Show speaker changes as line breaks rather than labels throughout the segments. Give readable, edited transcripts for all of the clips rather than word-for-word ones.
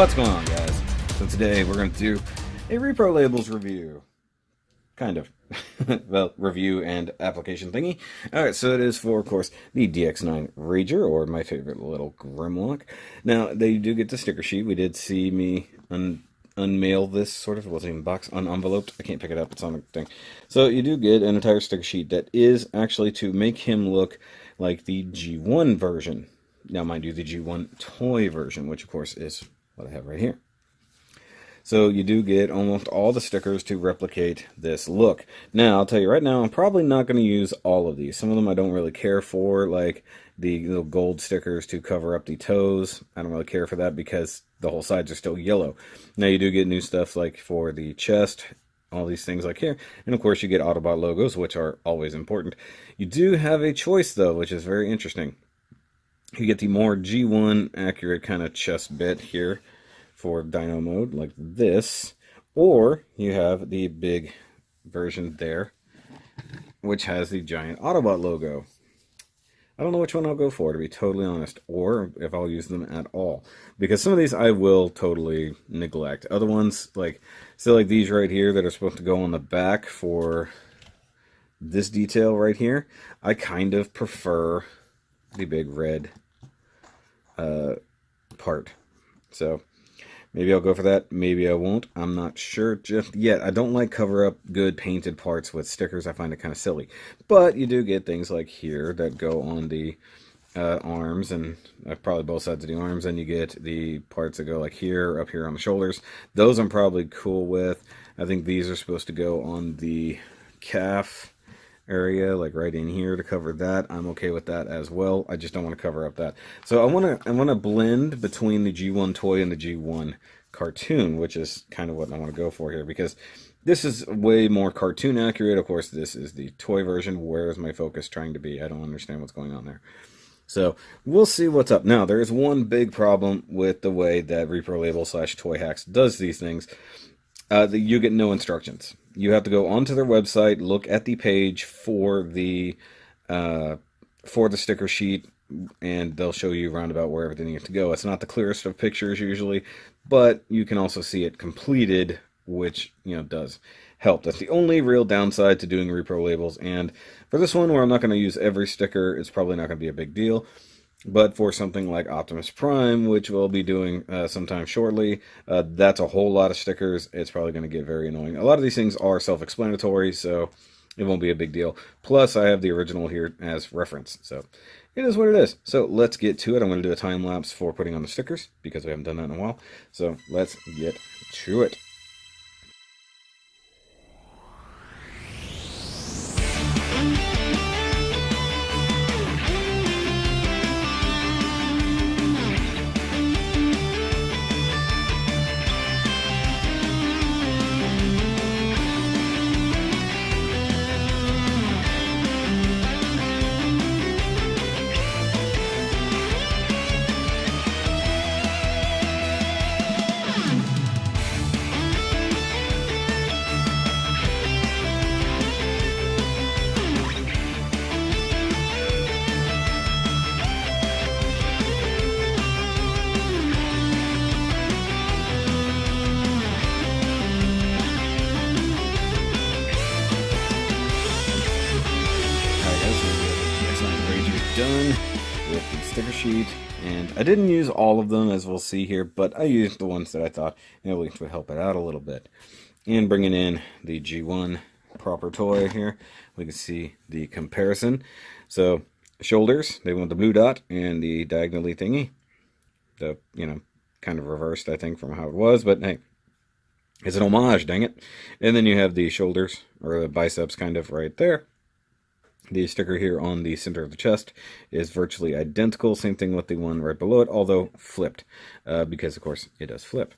What's going on, guys? So today we're going to do a Reprolabels review. Kind of. Well, review and application thingy. Alright, so it is for, of course, the DX9 Rager, or my favorite little Grimlock. Now, they do get the sticker sheet. We did see me unmail this, sort of. It wasn't even box, unenveloped. I can't pick it up. It's on the thing. So you do get an entire sticker sheet that is actually to make him look like the G1 version. Now, mind you, the G1 toy version, which, of course, is what I have right here. So you do get almost all the stickers to replicate this look. Now, I'll tell you right now, I'm probably not going to use all of these. Some of them I don't really care for, like the little gold stickers to cover up the toes. I don't really care for that because the whole sides are still yellow. Now, you do get new stuff like for the chest, all these things like here. And, of course, you get Autobot logos, which are always important. You do have a choice, though, which is very interesting. You get the more G1 accurate kind of chest bit here for Dino mode, like this, or you have the big version there, which has the giant Autobot logo. I don't know which one I'll go for, to be totally honest, or if I'll use them at all, because some of these I will totally neglect. Other ones, like these right here that are supposed to go on the back for this detail right here, I kind of prefer the big red part. So maybe I'll go for that. Maybe I won't. I'm not sure just yet. I don't like cover up good painted parts with stickers. I find it kind of silly. But you do get things like here that go on the arms, and probably both sides of the arms, and you get the parts that go like here, up here on the shoulders. Those I'm probably cool with. I think these are supposed to go on the calf area, like right in here to cover that. I'm okay with that as well. I just don't want to cover up that. So I want to blend between the G1 toy and the G1 cartoon, which is kind of what I want to go for here, because this is way more cartoon accurate. Of course, this is the toy version. Where is my focus trying to be? I don't understand what's going on there. So we'll see what's up. Now, there is one big problem with the way that Reprolabels / Toyhax does these things. You get no instructions. You have to go onto their website, look at the page for the sticker sheet, and they'll show you roundabout where everything needs to go. It's not the clearest of pictures usually, but you can also see it completed, which does help. That's the only real downside to doing Reprolabels. And for this one, where I'm not going to use every sticker, it's probably not going to be a big deal. But for something like Optimus Prime, which we'll be doing sometime shortly, that's a whole lot of stickers. It's probably going to get very annoying. A lot of these things are self-explanatory, so it won't be a big deal. Plus, I have the original here as reference, so it is what it is. So let's get to it. I'm going to do a time-lapse for putting on the stickers, because we haven't done that in a while. So let's get to it. Done with the sticker sheet, and I didn't use all of them, as we'll see here, but I used the ones that I thought would help it out a little bit. And bringing in the G1 proper toy here, we can see the comparison. So shoulders, they want the blue dot and the diagonally thingy, the kind of reversed, I think, from how it was, but hey, it's an homage, dang it. And then you have the shoulders, or the biceps, kind of right there. The sticker here on the center of the chest is virtually identical. Same thing with the one right below it, although flipped, because, of course, it does flip.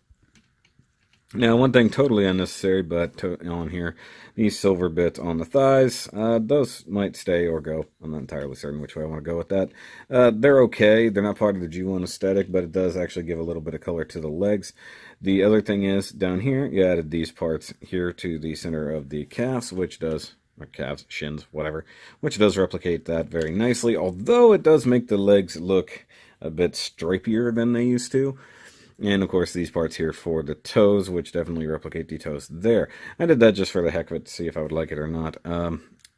Now, one thing totally unnecessary, but on here, these silver bits on the thighs, those might stay or go. I'm not entirely certain which way I want to go with that. They're okay. They're not part of the G1 aesthetic, but it does actually give a little bit of color to the legs. The other thing is, down here, you added these parts here to the center of the calves, which does or calves, shins, whatever, which does replicate that very nicely, although it does make the legs look a bit stripier than they used to. And of course these parts here for the toes, which definitely replicate the toes there. I did that just for the heck of it to see if I would like it or not.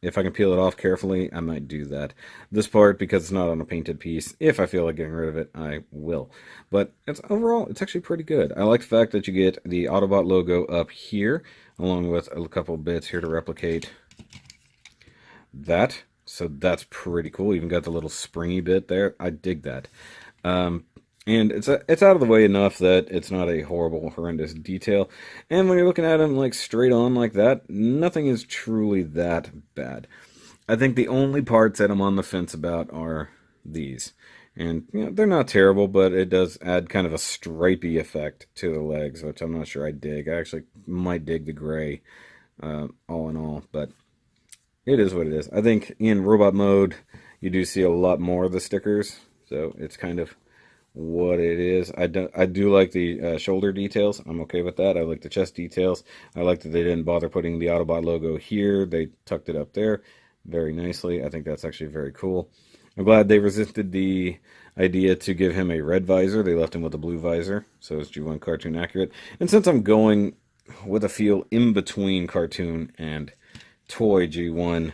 If I can peel it off carefully, I might do that. This part, because it's not on a painted piece, if I feel like getting rid of it, I will. But overall, it's actually pretty good. I like the fact that you get the Autobot logo up here, along with a couple bits here to replicate that. So that's pretty cool. Even got the little springy bit there. I dig that. And it's out of the way enough that it's not a horrible, horrendous detail. And when you're looking at them like straight on like that, nothing is truly that bad. I think the only parts that I'm on the fence about are these. And you know, they're not terrible, but it does add kind of a stripy effect to the legs, which I'm not sure I dig. I actually might dig the gray, all in all, but it is what it is. I think in robot mode, you do see a lot more of the stickers, so it's kind of what it is. I do like the shoulder details. I'm okay with that. I like the chest details. I like that they didn't bother putting the Autobot logo here. They tucked it up there very nicely. I think that's actually very cool. I'm glad they resisted the idea to give him a red visor. They left him with a blue visor, so it's G1 cartoon accurate. And since I'm going with a feel in between cartoon and toy G1,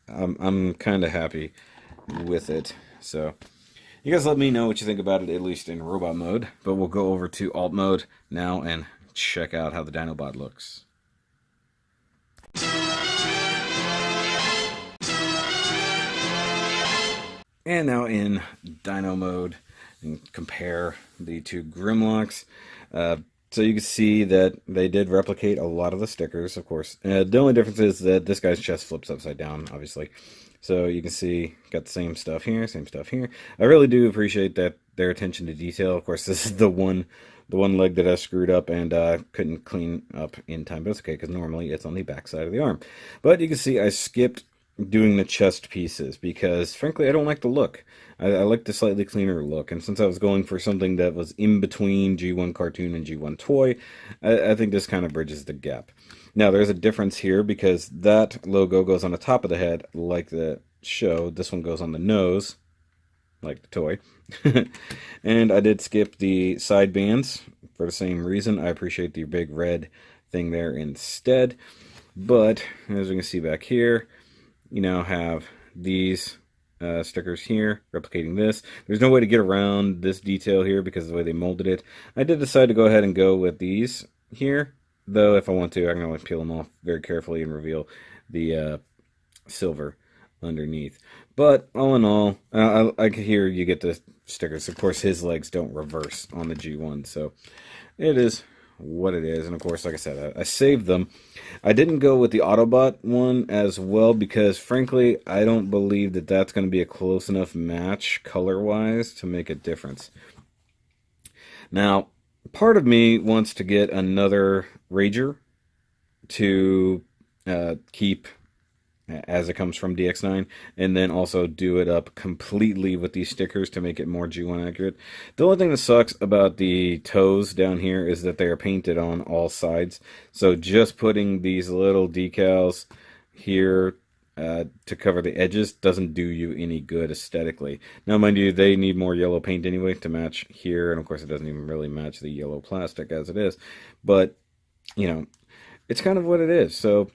I'm kind of happy with it. So you guys let me know what you think about it, at least in robot mode. But we'll go over to alt mode now and check out how the Dinobot looks. And now in Dino mode, and compare the two Grimlocks. So you can see that they did replicate a lot of the stickers, of course. The only difference is that this guy's chest flips upside down, obviously. So you can see, got the same stuff here, same stuff here. I really do appreciate that their attention to detail. Of course, this is the one leg that I screwed up and couldn't clean up in time, but it's okay because normally it's on the back side of the arm. But you can see I skipped doing the chest pieces because, frankly, I don't like the look. I like the slightly cleaner look, and since I was going for something that was in between G1 cartoon and G1 toy, I think this kind of bridges the gap. Now, there's a difference here because that logo goes on the top of the head like the show. This one goes on the nose like the toy. And I did skip the side bands for the same reason. I appreciate the big red thing there instead. But as we can see back here, you now have these stickers here replicating this. There's no way to get around this detail here because of the way they molded it. I did decide to go ahead and go with these here, though if I want to, I can only peel them off very carefully and reveal the silver underneath. But all in all, I can hear you get the stickers. Of course, his legs don't reverse on the G1, so it is what it is. And of course, like I said, I saved them. I didn't go with the Autobot one as well because, frankly, I don't believe that that's going to be a close enough match color-wise to make a difference. Now, part of me wants to get another Rager to keep as it comes from DX9, and then also do it up completely with these stickers to make it more G1 accurate. The only thing that sucks about the toes down here is that they are painted on all sides, so just putting these little decals here to cover the edges doesn't do you any good aesthetically. Now, mind you, they need more yellow paint anyway to match here, and of course it doesn't even really match the yellow plastic as it is, but, you know, it's kind of what it is. So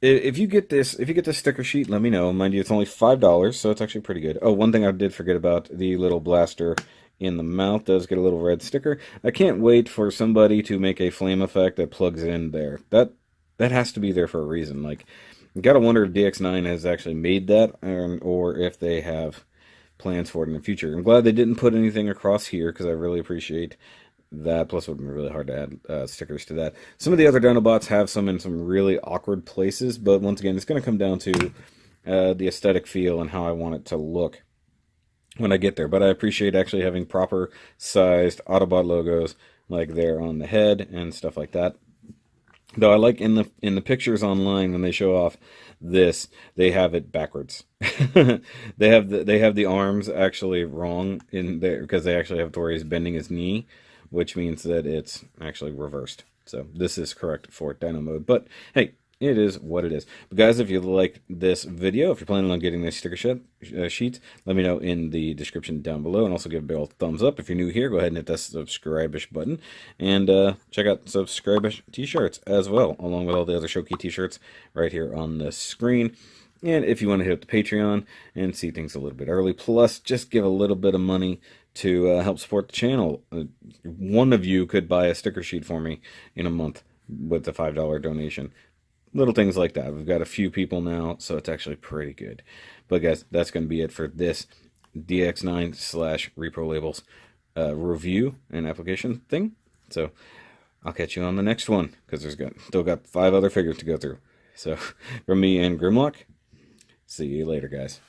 if you get this sticker sheet, let me know. Mind you, it's only $5, so it's actually pretty good. Oh, one thing I did forget about, the little blaster in the mouth does get a little red sticker. I can't wait for somebody to make a flame effect that plugs in there. That has to be there for a reason. Like, you gotta wonder if DX9 has actually made that, or if they have plans for it in the future. I'm glad they didn't put anything across here, because I really appreciate that. Plus, it would be really hard to add stickers to that. Some of the other Dinobots have some in some really awkward places, but once again, it's going to come down to the aesthetic feel and how I want it to look when I get there. But I appreciate actually having proper sized Autobot logos like there on the head and stuff like that. Though I like in the pictures online when they show off this, they have it backwards. they have the arms actually wrong in there because they actually have Tori's bending his knee, which means that it's actually reversed. So this is correct for Dino mode. But hey, it is what it is. But guys, if you like this video, if you're planning on getting this sticker sheet, let me know in the description down below, and also give a big old thumbs up. If you're new here, go ahead and hit that subscribe-ish button, and check out subscribe-ish t-shirts as well, along with all the other Shoky t-shirts right here on the screen. And if you want to hit up the Patreon and see things a little bit early, plus just give a little bit of money to help support the channel. One of you could buy a sticker sheet for me in a month with the $5 donation. Little things like that. We've got a few people now, so it's actually pretty good. But guys, that's going to be it for this DX9/Reprolabels review and application thing. So I'll catch you on the next one, because still got 5 other figures to go through. So from me and Grimlock, see you later, guys.